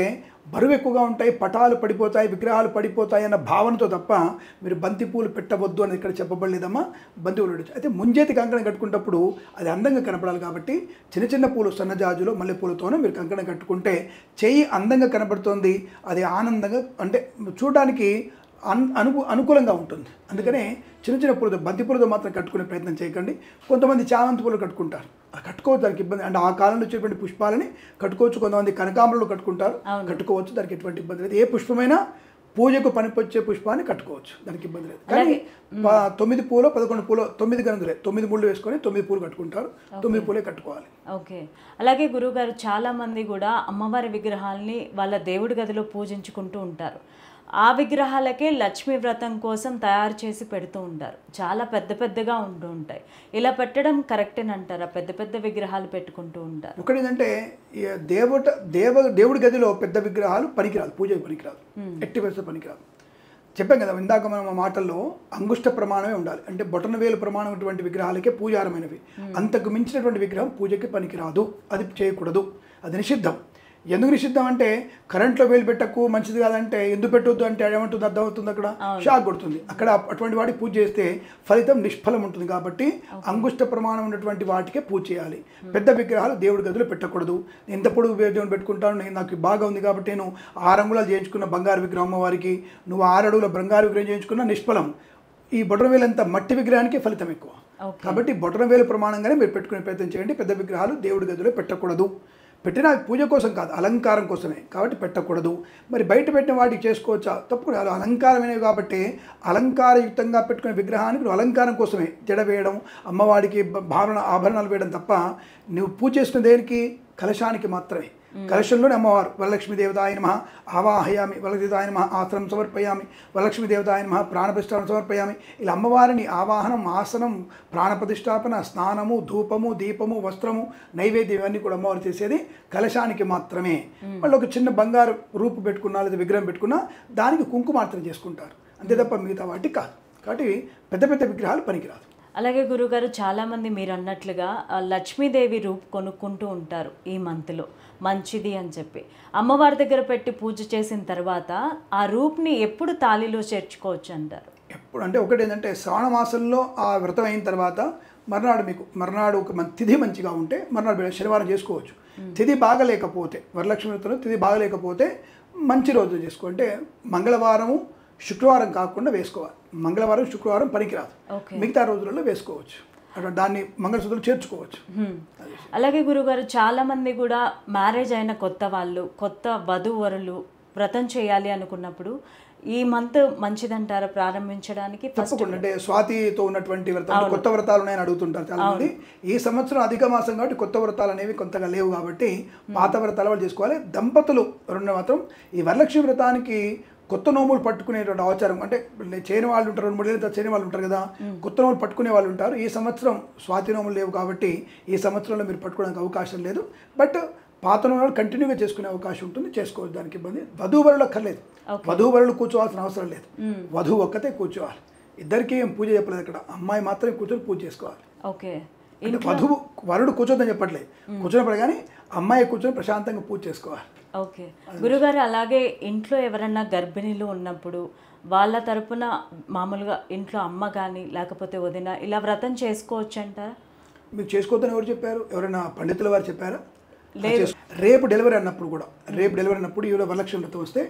బరువు ఎక్కువగా ఉంటాయి, పటాలు పడిపోతాయి, విగ్రహాలు పడిపోతాయి అన్న భావనతో తప్ప మీరు బంతిపూలు పెట్టవద్దు అని ఇక్కడ చెప్పబడలేదమ్మా. బంతిపూలు అయితే ముంజేతి కంకణం కట్టుకున్నప్పుడు అది అందంగా కనపడాలి కాబట్టి చిన్న చిన్న పూలు సన్నజాజులో మల్లెపూలతోనే మీరు కంకణం కట్టుకుంటే చెయ్యి అందంగా కనపడుతుంది, అది ఆనందంగా అంటే చూడడానికి అనుకూలంగా ఉంటుంది. అందుకనే చిన్న చిన్న పూలతో బంతిపూలతో మాత్రం కట్టుకునే ప్రయత్నం చేయకండి. కొంతమంది చామంతి పూలు కట్టుకుంటారు, కట్టుకోవచ్చు, దానికి ఇబ్బంది అంటే ఆ కాలంలో వచ్చేటువంటి పుష్పాలని కట్టుకోవచ్చు. కొంతమంది కనకాంబరాలు కట్టుకుంటారు, కట్టుకోవచ్చు, దానికి ఎటువంటి ఇబ్బంది లేదు. ఏ పుష్పమైనా పూజకు పనికొచ్చే పుష్పాన్ని కట్టుకోవచ్చు, దానికి ఇబ్బంది లేదు. కానీ 9 పూలు 11 పూలు 9 గంధులే 9 ముళ్ళు వేసుకొని 9 పూలు కట్టుకుంటారు, 9 పూలే కట్టుకోవాలి. ఓకే. అలాగే గురువుగారు చాలామంది కూడా అమ్మవారి విగ్రహాలని వాళ్ళ దేవుడి గదిలో పూజించుకుంటూ ఉంటారు. ఆ విగ్రహాలకే లక్ష్మీ వ్రతం కోసం తయారు చేసి పెడుతూ ఉంటారు, చాలా పెద్ద పెద్దగా ఉంటూ ఉంటాయి. ఇలా పెట్టడం కరెక్టేనంటారా? పెద్ద పెద్ద విగ్రహాలు పెట్టుకుంటూ ఉంటారు. ఒకటి ఏంటంటే దేవుడి గదిలో పెద్ద విగ్రహాలు పనికిరాదు, పూజకు పనికిరాదు, ఎట్టి పరిస్థితి పనికిరాదు. చెప్పాం కదా ఇందాక మనం మాటల్లో అంగుష్ట ప్రమాణమే ఉండాలి, అంటే బొటన వేలు ప్రమాణం అటువంటి విగ్రహాలకే పూజారమైనవి. అంతకు మించినటువంటి విగ్రహం పూజకి పనికిరాదు, అది చేయకూడదు, అది నిషిద్ధం. ఎందుకు నిషిద్ధం అంటే కరెంట్లో వేలు పెట్టకు మంచిది కాదంటే ఎందుకు పెట్టొద్దు అంటే ఏమంటుంది అర్థమవుతుంది, అక్కడ షాక్ కొడుతుంది. అక్కడ అటువంటి వాడికి పూజ చేస్తే ఫలితం నిష్ఫలం ఉంటుంది. కాబట్టి అంగుష్ట ప్రమాణం ఉన్నటువంటి వాటికే పూజ చేయాలి. పెద్ద విగ్రహాలు దేవుడి గదిలో పెట్టకూడదు. ఎంత పొడుగు దేవుని పెట్టుకుంటాను, నేను నాకు బాగా ఉంది కాబట్టి నేను 6 అంగుళాలు చేయించుకున్న బంగారు విగ్రహం అమ్మవారికి, నువ్వు 6 అడుగుల బంగారు విగ్రహం చేయించుకున్న నిష్ఫలం. ఈ బొటనవేలంత మట్టి విగ్రహానికి ఫలితం ఎక్కువ. కాబట్టి బొటనవేలు ప్రమాణంగానే మీరు పెట్టుకునే ప్రయత్నం చేయండి. పెద్ద విగ్రహాలు దేవుడి గదిలో పెట్టకూడదు. పెట్టిన పూజ కోసం కాదు, అలంకారం కోసమే, కాబట్టి పెట్టకూడదు. మరి బయట పెట్టిన వాటికి చేసుకోవచ్చా? తప్పకుండా, అది అలంకారమైనవి కాబట్టి అలంకారయుక్తంగా పెట్టుకునే విగ్రహానికి అలంకారం కోసమే జడ వేయడం, అమ్మవాడికి ఆభరణాలు వేయడం తప్ప నువ్వు పూజ చేసిన దేనికి? కలశానికి మాత్రమే. కలశంలోనే అమ్మవారు వరలక్ష్మీ దేవతాయ నమః ఆవాహయామి, వరలక్ష్మీదేవతాయ నమః ఆసనం సమర్పయామి, వరలక్ష్మీ దేవతాయ నమః ప్రాణప్రతిష్ఠాపన సమర్పయామి. ఇలా అమ్మవారిని ఆవాహనం, ఆసనం, ప్రాణప్రతిష్ఠాపన, స్నానము, ధూపము, దీపము, వస్త్రము, నైవేద్యం ఇవన్నీ కూడా అమ్మవారు చేసేది కలశానికి మాత్రమే. వాళ్ళు ఒక చిన్న బంగారు రూపు పెట్టుకున్నా లేదా విగ్రహం పెట్టుకున్నా దానికి కుంకుమార్చన చేసుకుంటారు, అంతే తప్ప మిగతా వాటికి కాదు. కాబట్టి పెద్ద పెద్ద విగ్రహాలు పనికిరాదు. అలాగే గురుగారు చాలామంది మీరు అన్నట్లుగా లక్ష్మీదేవి రూప్ కొనుక్కుంటూ ఉంటారు ఈ మంత్లో, మంచిది అని చెప్పి. అమ్మవారి దగ్గర పెట్టి పూజ చేసిన తర్వాత ఆ రూప్ని ఎప్పుడు తాళిలో చేర్చుకోవచ్చు అంటారు? ఎప్పుడు అంటే ఒకటి ఏంటంటే శ్రావణ మాసంలో ఆ వ్రతం అయిన తర్వాత మర్నాడు ఒక తిథి మంచిగా ఉంటే మర్నాడు శనివారం చేసుకోవచ్చు. తిథి బాగలేకపోతే, వరలక్ష్మి వ్రతంలో తిథి బాగలేకపోతే మంచి రోజు చేసుకో, అంటే మంగళవారము శుక్రవారం కాకుండా వేసుకోవాలి. మంగళవారం శుక్రవారం పనికిరాదు, మిగతా రోజులలో వేసుకోవచ్చు. అట్లా దాన్ని మంగళసూత్రం చేర్చుకోవచ్చు. అలాగే గురుగారు చాలామంది కూడా మ్యారేజ్ అయిన కొత్త వాళ్ళు, కొత్త వధూవరులు వ్రతం చేయాలి అనుకున్నప్పుడు ఈ మంత్ మంచిదంటారా ప్రారంభించడానికి? తప్పకుండా, అంటే స్వాతితో ఉన్నటువంటి వ్రతాలు, కొత్త వ్రతాలు ఉన్నాయని అడుగుతుంటారు చాలా మంది. ఈ సంవత్సరం అధిక మాసం కాబట్టి కొత్త వ్రతాలు అనేవి కొంతగా లేవు కాబట్టి పాత వ్రతాలు వాళ్ళు చేసుకోవాలి. దంపతులు రెండు మాత్రం ఈ వరలక్ష్మి వ్రతానికి కొత్త నోములు పట్టుకునేటువంటి ఆచారం, అంటే చేయని వాళ్ళు ఉంటారు, 2-3 ఏళ్ళ చేయని వాళ్ళు ఉంటారు కదా, కొత్త నోములు పట్టుకునే వాళ్ళు ఉంటారు. ఈ సంవత్సరం స్వాతి నోములు లేవు కాబట్టి ఈ సంవత్సరంలో మీరు పట్టుకోవడానికి అవకాశం లేదు. బట్ పాత నోములు కంటిన్యూగా చేసుకునే అవకాశం ఉంటుంది, చేసుకోవచ్చు, దానికి ఇబ్బంది. వధూవరులు అక్కర్లేదు, వధూవరులు కూర్చోవాల్సిన అవసరం లేదు, వధువు ఒక్కతే కూర్చోవాలి. ఇద్దరికీ ఏం పూజ చెప్పలేదు, అక్కడ అమ్మాయి మాత్రమే కూర్చొని పూజ చేసుకోవాలి. ఓకే, అంటే వధువు వరుడు కూర్చోద్దని చెప్పట్లేదు, కూర్చున్నప్పుడు కానీ అమ్మాయి కూర్చొని ప్రశాంతంగా పూజ చేసుకోవాలి. ఓకే గురుగారు, అలాగే ఇంట్లో ఎవరన్నా గర్భిణీలు ఉన్నప్పుడు వాళ్ళ తరపున మామూలుగా ఇంట్లో అమ్మ కానీ లేకపోతే వదిన ఇలా వ్రతం చేసుకోవచ్చు అంటారా? మీకు చేసుకోవద్దని ఎవరు చెప్పారు? ఎవరైనా పండితుల వారు చెప్పారా? రేపు డెలివరీ అన్నప్పుడు ఈవిడ వరలక్ష్మి వ్రతం వస్తే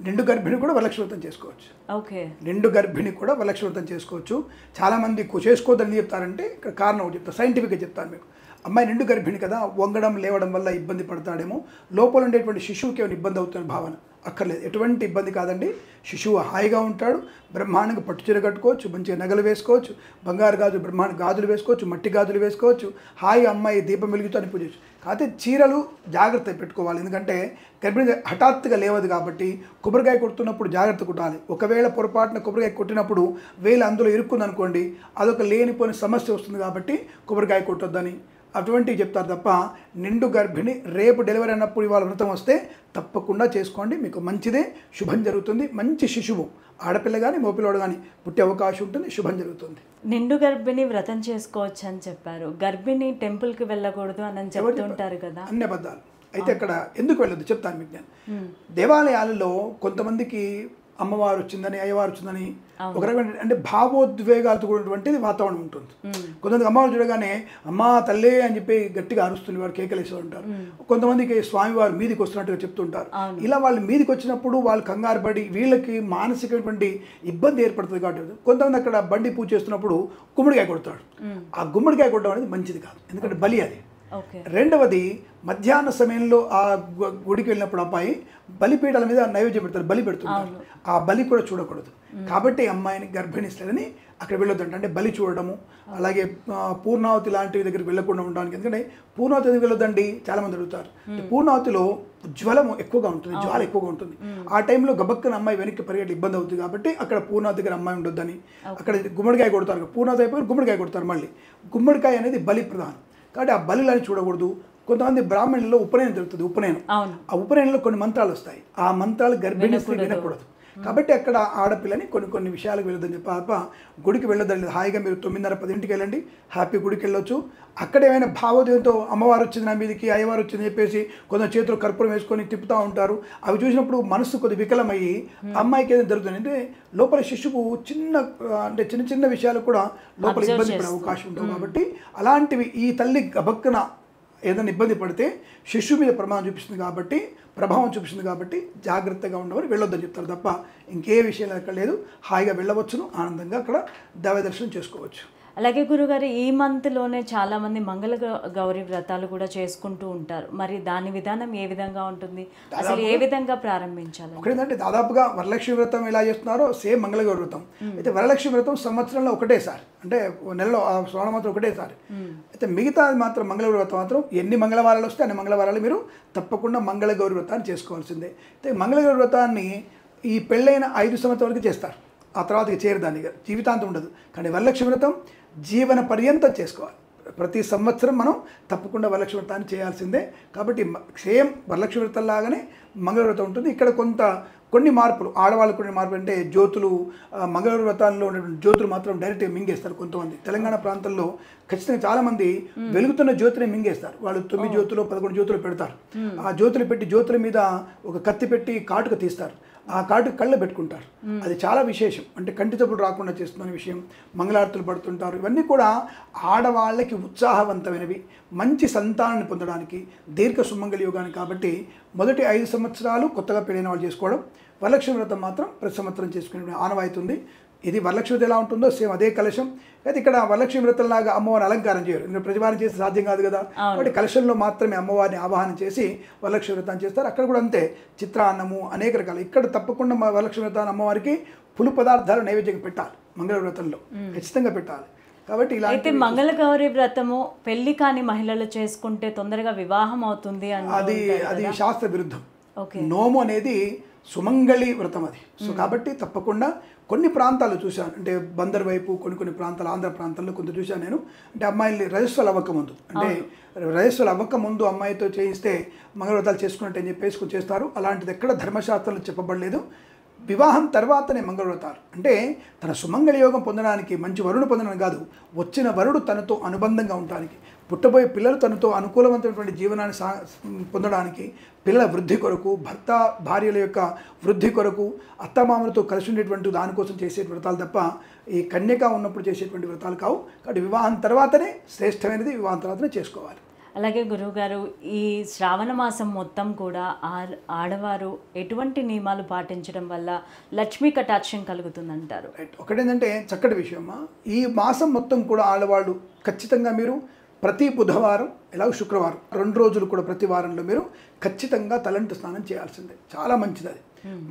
నిండు గర్భిణి కూడా వరలక్ష్మి వ్రతం చేసుకోవచ్చు. ఓకే, నిండు గర్భిణి కూడా వరలక్ష్మి వ్రతం చేసుకోవచ్చు. చాలామంది చేసుకోవద్దని చెప్తారంటే ఇక్కడ కారణం ఒకటి చెప్తారు, సైంటిఫిక్గా చెప్తాను మీకు. అమ్మాయి నిండు గర్భిణి కదా, వంగడం లేవడం వల్ల ఇబ్బంది పడతాడేమో, లోపల ఉండేటువంటి శిశువుకి ఏమైనా ఇబ్బంది అవుతున్న భావన. అక్కర్లేదు, ఎటువంటి ఇబ్బంది కాదండి. శిశువు హాయిగా ఉంటాడు, బ్రహ్మాండంగా పట్టుచీర కట్టుకోవచ్చు, మంచిగా నగలు వేసుకోవచ్చు, బంగారు గాజులు బ్రహ్మాండ గాజులు వేసుకోవచ్చు, మట్టి గాజులు వేసుకోవచ్చు, హాయి అమ్మాయి దీపం వెలుగుతూ అని పూజ. కాకపోతే చీరలు జాగ్రత్త పెట్టుకోవాలి, ఎందుకంటే గర్భిణి హఠాత్తుగా లేవదు కాబట్టి కొబ్బరికాయ కొడుతున్నప్పుడు జాగ్రత్త కొట్టాలి. ఒకవేళ పొరపాటున కొబ్బరికాయ కొట్టినప్పుడు వేలు అందులో ఇరుక్కుందనుకోండి, అదొక లేనిపోని సమస్య వస్తుంది కాబట్టి కొబ్బరికాయ కొట్టొద్దని అటువంటివి చెప్తారు తప్ప నిండు గర్భిణి రేపు డెలివరీ అన్నప్పుడు ఇవాళ వ్రతం వస్తే తప్పకుండా చేసుకోండి, మీకు మంచిదే, శుభం జరుగుతుంది. మంచి శిశువు ఆడపిల్ల కానీ మగపిల్లవాడు కానీ పుట్టే అవకాశం ఉంటుంది, శుభం జరుగుతుంది. నిండు గర్భిణి వ్రతం చేసుకోవచ్చు అని చెప్పారు, గర్భిణి టెంపుల్కి వెళ్ళకూడదు అని చెప్తుంటారు కదా, అన్ని అబద్ధాలు. అయితే అక్కడ ఎందుకు వెళ్ళొద్దు చెప్తాను మీకు నేను. దేవాలయాలలో కొంతమందికి అమ్మవారు వచ్చిందని అయ్యవారు వచ్చిందని ఒక రకమైన అంటే భావోద్వేగాలతో కూడినటువంటిది వాతావరణం ఉంటుంది. కొంతమందికి అమ్మవారు చూడగానే అమ్మా తల్లే అని చెప్పి గట్టిగా అరుస్తుంది, వారు కేకలేసి ఉంటారు. కొంతమందికి స్వామివారు మీదికి వస్తున్నట్టుగా చెప్తుంటారు. ఇలా వాళ్ళు మీదికి వచ్చినప్పుడు వాళ్ళు కంగారు పడి వీళ్ళకి మానసికమైనటువంటి ఇబ్బంది ఏర్పడుతుంది. కాబట్టి కొంతమంది అక్కడ బండి పూజ చేస్తున్నప్పుడు గుమ్మడికాయ కొడతాడు. ఆ గుమ్మడికాయ కొట్టడం అనేది మంచిది కాదు, ఎందుకంటే బలి అది. రెండవది, మధ్యాహ్న సమయంలో ఆ గుడికి వెళ్ళినప్పుడు అబ్బాయి బలిపీఠాల మీద నైవేద్యం పెడతారు, బలి పెడుతుంటారు. ఆ బలి కూడా చూడకూడదు. కాబట్టి అమ్మాయిని గర్భిణిస్తారని అక్కడ వెళ్ళొద్దంట. అంటే బలి చూడడము, అలాగే పూర్ణావతి లాంటి దగ్గరికి వెళ్ళకుండా ఉండడానికి. ఎందుకంటే పూర్ణావతి దగ్గరికి వెళ్ళొద్దండి చాలామంది అడుగుతారు. పూర్ణావతిలో జ్వలం ఎక్కువగా ఉంటుంది, జ్వాల ఎక్కువగా ఉంటుంది. ఆ టైంలో గబక్కన అమ్మాయి వెనక్కి పరిగెట్టి ఇబ్బంది అవుతుంది. కాబట్టి అక్కడ పూర్ణావతి దగ్గర అమ్మాయి ఉండొద్దని. అక్కడ గుమ్మడికాయ కొడతారు, పూర్ణావతి అయిపోయి గుమ్మడికాయ కొడతారు. మళ్ళీ గుమ్మడికాయ అనేది బలి ప్రధానం కాబట్టి ఆ బలిలని చూడకూడదు. కొంతమంది బ్రాహ్మణుల్లో ఉపనయనం జరుగుతుంది. ఉపనయనం, ఆ ఉపనయనంలో కొన్ని మంత్రాలు వస్తాయి. ఆ మంత్రాలు గర్భిణీ స్త్రీ వినకూడదు. కాబట్టి అక్కడ ఆడపిల్లని కొన్ని విషయాలకు వెళ్ళొద్దని చెప్పి పాప గుడికి వెళ్ళొద్దని. హాయిగా మీరు 9:30-10కి వెళ్ళండి, హ్యాపీ గుడికి వెళ్ళొచ్చు. అక్కడ ఏమైనా భావోద్వేగంతో అమ్మవారు వచ్చింది నా మీదకి, అయ్యవారు వచ్చిందని చెప్పేసి కొంత చేతులు కర్పూరం వేసుకొని తిప్పుతూ ఉంటారు. అవి చూసినప్పుడు మనసు కొద్ది వికలమయ్యి అమ్మాయికి ఏదైనా జరుగుతుంది అంటే లోపల శిశువు చిన్న చిన్న విషయాలు కూడా లోపల ఇబ్బంది పడే అవకాశం ఉంటుంది. కాబట్టి అలాంటివి ఈ తల్లి గబక్కన ఏదైనా ఇబ్బంది పడితే శిశువు మీద ప్రభావం చూపిస్తుంది. కాబట్టి జాగ్రత్తగా ఉండమని వెళ్ళొద్దని చెప్తారు తప్ప ఇంకే విషయాలు అక్కడ లేదు. హాయిగా వెళ్ళవచ్చును, ఆనందంగా అక్కడ దైవ దర్శనం చేసుకోవచ్చు. అలాగే గురుగారు, ఈ మంత్లోనే చాలామంది మంగళ గౌరి వ్రతాలు కూడా చేసుకుంటూ ఉంటారు. మరి దాని విధానం ఏ విధంగా ఉంటుంది, అసలు ఏ విధంగా ప్రారంభించాలి? ఒకటేంటంటే దాదాపుగా వరలక్ష్మి వ్రతం ఎలా చేస్తున్నారో సేమ్ మంగళ గౌరి వ్రతం. అయితే వరలక్ష్మి వ్రతం సంవత్సరంలో ఒకటేసారి, అంటే నెలలో శ్రావణ మాత్రం ఒకటేసారి. అయితే మిగతా మాత్రం మంగళ గౌరి వ్రతం మాత్రం ఎన్ని మంగళవారాలు వస్తే అన్ని మంగళవారాలు మీరు తప్పకుండా మంగళ గౌరి వ్రతాన్ని చేసుకోవాల్సిందే. అయితే మంగళ గౌరి వ్రతాన్ని ఈ పెళ్ళైన 5 సంవత్సరాల వరకు చేస్తారు, ఆ తర్వాతకి చేరదాన్ని జీవితాంతం ఉండదు. కానీ వరలక్ష్మి వ్రతం జీవన పర్యంతం చేసుకోవాలి. ప్రతి సంవత్సరం మనం తప్పకుండా వరలక్ష్మి వ్రతాన్ని చేయాల్సిందే. కాబట్టి సేమ్ వరలక్ష్మి వ్రతం లాగానే మంగళ వ్రతం ఉంటుంది. ఇక్కడ కొన్ని మార్పులు, ఆడవాళ్ళకు కొన్ని మార్పులు అంటే జ్యోతులు, మంగళ వ్రతాల్లో ఉన్నటువంటి జ్యోతులు మాత్రం డైరెక్ట్గా మింగేస్తారు. కొంతమంది తెలంగాణ ప్రాంతంలో ఖచ్చితంగా చాలామంది వెలుగుతున్న జ్యోతిని మింగేస్తారు. వాళ్ళు 9 జ్యోతులు 11 జ్యోతులు పెడతారు. ఆ జ్యోతులు పెట్టి జ్యోతుల మీద ఒక కత్తి పెట్టి కాటుక తీస్తారు. ఆ కాటుకు కళ్ళు పెట్టుకుంటారు. అది చాలా విశేషం. అంటే కంటి జబ్బులు రాకుండా చేస్తున్న విషయం. మంగళారతులు పడుతుంటారు. ఇవన్నీ కూడా ఆడవాళ్ళకి ఉత్సాహవంతమైనవి, మంచి సంతానాన్ని పొందడానికి, దీర్ఘ సుమంగళ యోగానికి. కాబట్టి మొదటి 5 సంవత్సరాలు కొత్తగా పెళ్ళైన వాళ్ళు చేసుకోవడం, వరలక్ష్మి వ్రతం మాత్రం ప్రతి సంవత్సరం చేసుకునే ఆనవాయితీ ఉంది. ఇది వరలక్ష్మి వ్రతం ఎలా ఉంటుందో సేమ్ అదే కలశం. అయితే ఇక్కడ వరలక్ష్మి వ్రతంలాగా అమ్మవారిని అలంకారం చేయరు, ఇంకా ప్రతివారం చేసి సాధ్యం కాదు కదా. కాబట్టి కలశంలో మాత్రమే అమ్మవారిని ఆవాహన చేసి వరలక్ష్మి వ్రతాన్ని చేస్తారు. అక్కడ కూడా అంతే, చిత్రాన్నము అనేక రకాలు. ఇక్కడ తప్పకుండా వరలక్ష్మి వ్రతాన్ని అమ్మవారికి పులు పదార్థాలు నైవేద్యం పెట్టాలి, మంగళ వ్రతంలో ఖచ్చితంగా పెట్టాలి. కాబట్టి ఇలా అయితే మంగళ గౌరి వ్రతము పెళ్లి కాని మహిళలు చేసుకుంటే తొందరగా వివాహం అవుతుంది అది శాస్త్ర విరుద్ధం. నోము అనేది సుమంగళి వ్రతం అది. సో కాబట్టి తప్పకుండా కొన్ని ప్రాంతాలు చూశాను, అంటే బందర్ వైపు కొన్ని ప్రాంతాలు, ఆంధ్ర ప్రాంతాల్లో కొంత చూశాను నేను. అంటే అమ్మాయిల్ని రజస్వలు అవ్వకముందు, అంటే రజస్వలు అవ్వకముందు అమ్మాయితో చేయిస్తే మంగళవ్రతాలు చేసుకున్నట్టు అని చెప్పేసి చేస్తారు. అలాంటిది ఎక్కడ ధర్మశాస్త్రంలో చెప్పబడలేదు. వివాహం తర్వాతనే మంగళవ్రతాలు. అంటే తన సుమంగళ యోగం పొందడానికి, మంచి వరుడు పొందడానికి కాదు, వచ్చిన వరుడు తనతో అనుబంధంగా ఉండడానికి, పుట్టబోయే పిల్లలు తనతో అనుకూలవంతమైనటువంటి జీవనాన్ని పొందడానికి, పిల్లల వృద్ధి కొరకు, భర్త భార్యల యొక్క వృద్ధి కొరకు, అత్తమామలతో కలిసి ఉండేటువంటి దానికోసం చేసే వ్రతాలు తప్ప ఈ కన్యక ఉన్నప్పుడు చేసేటువంటి వ్రతాలు కావు. కాబట్టి వివాహం తర్వాతనే శ్రేష్టమైనది, వివాహం తర్వాతనే చేసుకోవాలి. అలాగే గురువుగారు, ఈ శ్రావణ మాసం మొత్తం కూడా ఆడవారు ఎటువంటి నియమాలు పాటించడం వల్ల లక్ష్మీ కటాక్షం కలుగుతుందంటారు? ఒకటేంటంటే చక్కటి విషయమ్మా, ఈ మాసం మొత్తం కూడా ఆడవాళ్ళు ఖచ్చితంగా మీరు ప్రతి బుధవారం ఎలాగో శుక్రవారం 2 రోజులు కూడా ప్రతి వారంలో మీరు ఖచ్చితంగా తలంటు స్నానం చేయాల్సిందే. చాలా మంచిది అది.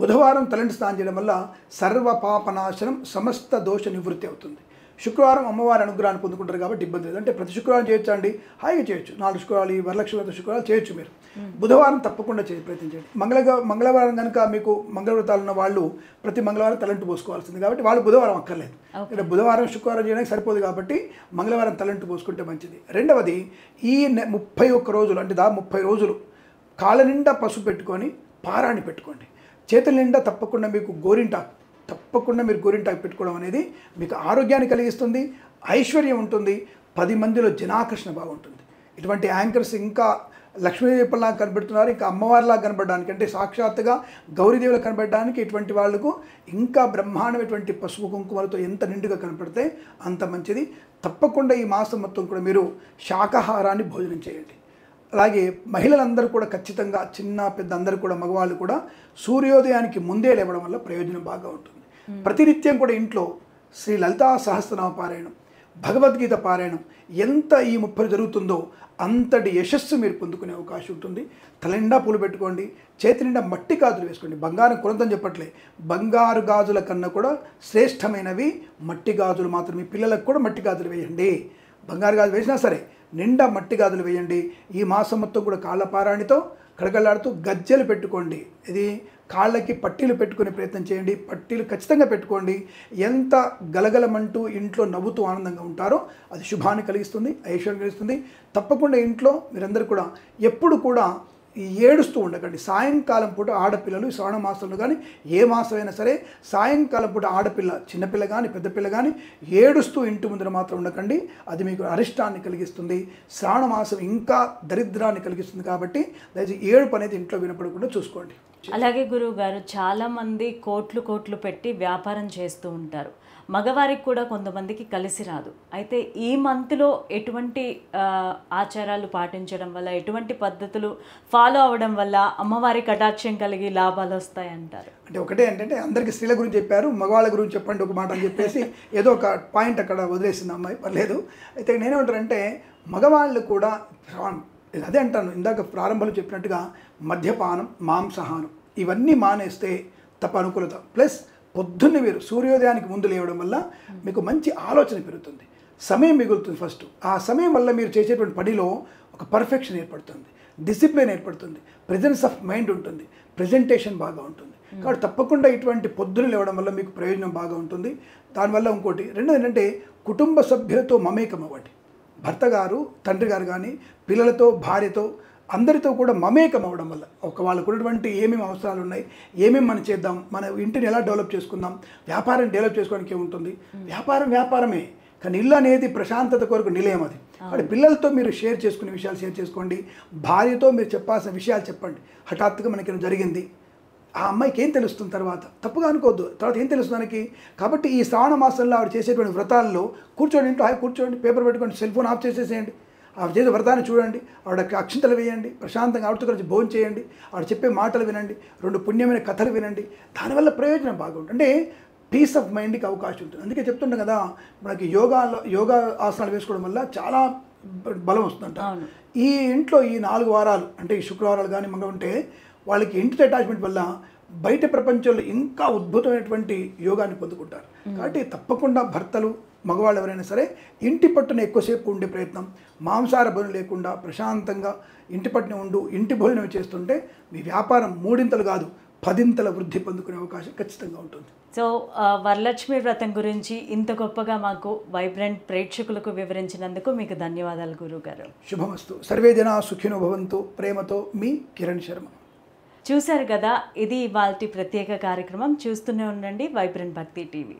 బుధవారం తలంటు స్నానం చేయడం వల్ల సర్వ పాపనాశనం, సమస్త దోష నివృత్తి అవుతుంది. శుక్రవారం అమ్మవారి అనుగ్రహాన్ని పొందుకుంటారు కాబట్టి ఇబ్బంది లేదు. అంటే ప్రతి శుక్రవారం చేయొచ్చు అండి, హాయిగా చేయొచ్చు. 4 శుక్రవారాలు, ఈ వరలక్ష్మి వ్రత శుక్రవారాలు చేయొచ్చు మీరు. బుధవారం తప్పకుండా ప్రయత్నించండి. మంగళవారం కనుక మీకు మంగళవ్రతాలు ఉన్న వాళ్ళు ప్రతి మంగళవారం తలంటు పోసుకోవాల్సింది. కాబట్టి వాళ్ళు బుధవారం అక్కర్లేదు. అంటే బుధవారం శుక్రవారం చేయడానికి సరిపోదు కాబట్టి మంగళవారం తలంటు పోసుకుంటే మంచిది. రెండవది, ఈ 31 రోజులు, అంటే 30 రోజులు కాళ్ళ నిండా పసుపు పెట్టుకొని పారాణి పెట్టుకోండి. చేతుల నిండా తప్పకుండా మీకు మీరు గోరింటాకు పెట్టుకోవడం అనేది మీకు ఆరోగ్యాన్ని కలిగిస్తుంది, ఐశ్వర్యం ఉంటుంది, 10 మందిలో జనాకర్షణ బాగుంటుంది. ఇటువంటి యాంకర్స్ ఇంకా లక్ష్మీదేవిలా కనబడుతున్నారు, ఇంకా అమ్మవారిలా కనబడడానికి, అంటే సాక్షాత్తుగా గౌరీదేవులు కనబడడానికి ఇటువంటి వాళ్ళకు ఇంకా బ్రహ్మాండమైనటువంటి పసుపు కుంకుమలతో ఎంత నిండుగా కనపడితే అంత మంచిది. తప్పకుండా ఈ మాసం మొత్తం కూడా మీరు శాకాహారాన్ని భోజనం చేయండి. అలాగే మహిళలందరూ కూడా ఖచ్చితంగా చిన్న పెద్ద అందరూ కూడా మగవాళ్ళు కూడా సూర్యోదయానికి ముందే లేవడం వల్ల ప్రయోజనం బాగా ఉంటుంది. ప్రతినిత్యం కూడా ఇంట్లో శ్రీ లలితా సహస్రనామ పారాయణం, భగవద్గీత పారాయణం ఎంత ఈ 30 జరుగుతుందో అంతటి యశస్సు మీరు పొందుకునే అవకాశం ఉంటుంది. తలనిండా పూలు పెట్టుకోండి, చేతి నిండా మట్టి గాజులు వేసుకోండి. బంగారం కొనంతని చెప్పట్లే, బంగారు గాజుల కన్నా కూడా శ్రేష్టమైనవి మట్టి గాజులు మాత్రమే. పిల్లలకు కూడా మట్టి గాజులు వేయండి. బంగారు గాజులు వేసినా సరే నిండా మట్టి గాజులు వేయండి. ఈ మాసం మొత్తం కూడా కాళ్ళ పారాణితో కడగలాడుతూ గజ్జెలు పెట్టుకోండి. ఇది కాళ్ళకి పట్టీలు పెట్టుకునే ప్రయత్నం చేయండి. పట్టీలు ఖచ్చితంగా పెట్టుకోండి. ఎంత గలగలమంటూ ఇంట్లో నవ్వుతూ ఆనందంగా ఉంటారో అది శుభాన్ని కలిగిస్తుంది, ఐశ్వర్యం కలిగిస్తుంది. తప్పకుండా ఇంట్లో మీరందరూ కూడా ఎప్పుడు కూడా ఈ ఏడుస్తూ ఉండకండి. సాయంకాలం పూట ఆడపిల్లలు శ్రావణ మాసంలో కానీ ఏ మాసమైనా సరే సాయంకాలం పూట ఆడపిల్ల, చిన్నపిల్ల కానీ పెద్దపిల్ల కానీ ఏడుస్తూ ఇంటి ముందర మాత్రం ఉండకండి. అది మీకు అరిష్టాన్ని కలిగిస్తుంది. శ్రావణ మాసం ఇంకా దరిద్రాన్ని కలిగిస్తుంది. కాబట్టి దయచేసి ఏడుపు అనేది ఇంట్లో వినపడకుండా చూసుకోండి. అలాగే గురువు గారు, చాలామంది కోట్లు పెట్టి వ్యాపారం చేస్తూ ఉంటారు. మగవారికి కూడా కొంతమందికి కలిసి రాదు. అయితే ఈ మంత్లో ఎటువంటి ఆచారాలు పాటించడం వల్ల, ఎటువంటి పద్ధతులు ఫాలో అవ్వడం వల్ల అమ్మవారి కటాక్షం కలిగి లాభాలు వస్తాయంటారు? అంటే ఒకటే ఏంటంటే అందరికీ స్త్రీల గురించి చెప్పారు, మగవాళ్ళ గురించి చెప్పండి ఒక మాట అని చెప్పేసి ఏదో ఒక పాయింట్ అక్కడ వదిలేసింది అమ్మాయి, పర్లేదు. అయితే నేనేమంటానంటే మగవాళ్ళు కూడా అదే అంటాను, ఇందాక ప్రారంభంలో చెప్పినట్టుగా మద్యపానం, మాంసాహారం ఇవన్నీ మానేస్తే తప్ప అనుకూలత. ప్లస్ పొద్దున్నే మీరు సూర్యోదయానికి ముందు లేవడం వల్ల మీకు మంచి ఆలోచన పెరుగుతుంది, సమయం మిగులుతుంది. ఫస్ట్ ఆ సమయం వల్ల మీరు చేసేటువంటి పనిలో ఒక పర్ఫెక్షన్ ఏర్పడుతుంది, డిసిప్లిన్ ఏర్పడుతుంది, ప్రెజెన్స్ ఆఫ్ మైండ్ ఉంటుంది, ప్రెజెంటేషన్ బాగా ఉంటుంది. కాబట్టి తప్పకుండా ఇటువంటి పొద్దున లేవడం వల్ల మీకు ప్రయోజనం బాగా ఉంటుంది. దానివల్ల ఇంకోటి రెండోది ఏంటంటే కుటుంబ సభ్యులతో మమేకం అవ్వండి. భర్త గారు, తండ్రి గారు కానీ పిల్లలతో, భార్యతో అందరితో కూడా మమేకం అవ్వడం వల్ల వాళ్ళకు ఉన్నటువంటి ఏమేమి అవసరాలు ఉన్నాయి, ఏమేమి మనం చేద్దాం, మన ఇంటిని ఎలా డెవలప్ చేసుకుందాం, వ్యాపారం డెవలప్ చేసుకోవడానికి ఏముంటుంది. వ్యాపారమే, కానీ ఇల్లు అనేది ప్రశాంతత కొరకు నిలయం. అది కాబట్టి పిల్లలతో మీరు షేర్ చేసుకునే విషయాలు షేర్ చేసుకోండి. భార్యతో మీరు చెప్పాల్సిన విషయాలు చెప్పండి. హఠాత్తుగా మనకి జరిగింది, ఆ అమ్మాయికి ఏం తెలుస్తుంది, తర్వాత తప్పుగా అనుకోవద్దు, తర్వాత ఏం తెలుస్తుంది మనకి. కాబట్టి ఈ శ్రావణ మాసంలో ఆవిడ చేసేటువంటి వ్రతాల్లో కూర్చోండి, ఇంట్లో కూర్చోండి, పేపర్ పెట్టుకోండి, సెల్ ఫోన్ ఆఫ్ చేసేసేయండి. ఆవిడ చేసే వ్రతాన్ని చూడండి, ఆవిడకి అక్షింతలు వేయండి, ప్రశాంతంగా ఆవిడతో కలిసి భోజనం చేయండి, ఆవిడ చెప్పే మాటలు వినండి, 2 పుణ్యమైన కథలు వినండి. దానివల్ల ప్రయోజనం బాగుంటుంది. అంటే పీస్ ఆఫ్ మైండ్కి అవకాశం ఉంటుంది. అందుకే చెప్తుంటాం కదా, మనకి యోగా ఆసనాలు వేసుకోవడం వల్ల చాలా బలం వస్తుందంట. ఈ ఇంట్లో ఈ 4 వారాలు అంటే ఈ శుక్రవారాలు కానీ మంగళ ఉంటే వాళ్ళకి ఇంటి అటాచ్మెంట్ వల్ల బయట ప్రపంచంలో ఇంకా అద్భుతమైనటువంటి యోగాన్ని పొందుకుంటారు. కాబట్టి తప్పకుండా భర్తలు, మగవాళ్ళు ఎవరైనా సరే ఇంటి పట్టున ఎక్కువసేపు ఉండే ప్రయత్నం, మాంసాహార భోజనం లేకుండా ప్రశాంతంగా ఇంటి పట్టున ఉండు, ఇంటి భోజనం చేస్తుంటే మీ వ్యాపారం 3 కాదు 10 వృద్ధి పొందుకునే అవకాశం ఖచ్చితంగా ఉంటుంది. సో వరలక్ష్మి వ్రతం గురించి ఇంత గొప్పగా మాకు వైబ్రెంట్ ప్రేక్షకులకు వివరించినందుకు మీకు ధన్యవాదాలు గురువుగారు. శుభమస్తు. సర్వే జనా సుఖినో భవంతు. ప్రేమతో మీ కిరణ్ శర్మ. చూశారు కదా, ఇది ఇవాల్టి ప్రత్యేక కార్యక్రమం. చూస్తూనే ఉండండి వైబ్రెంట్ భక్తి టీవీ.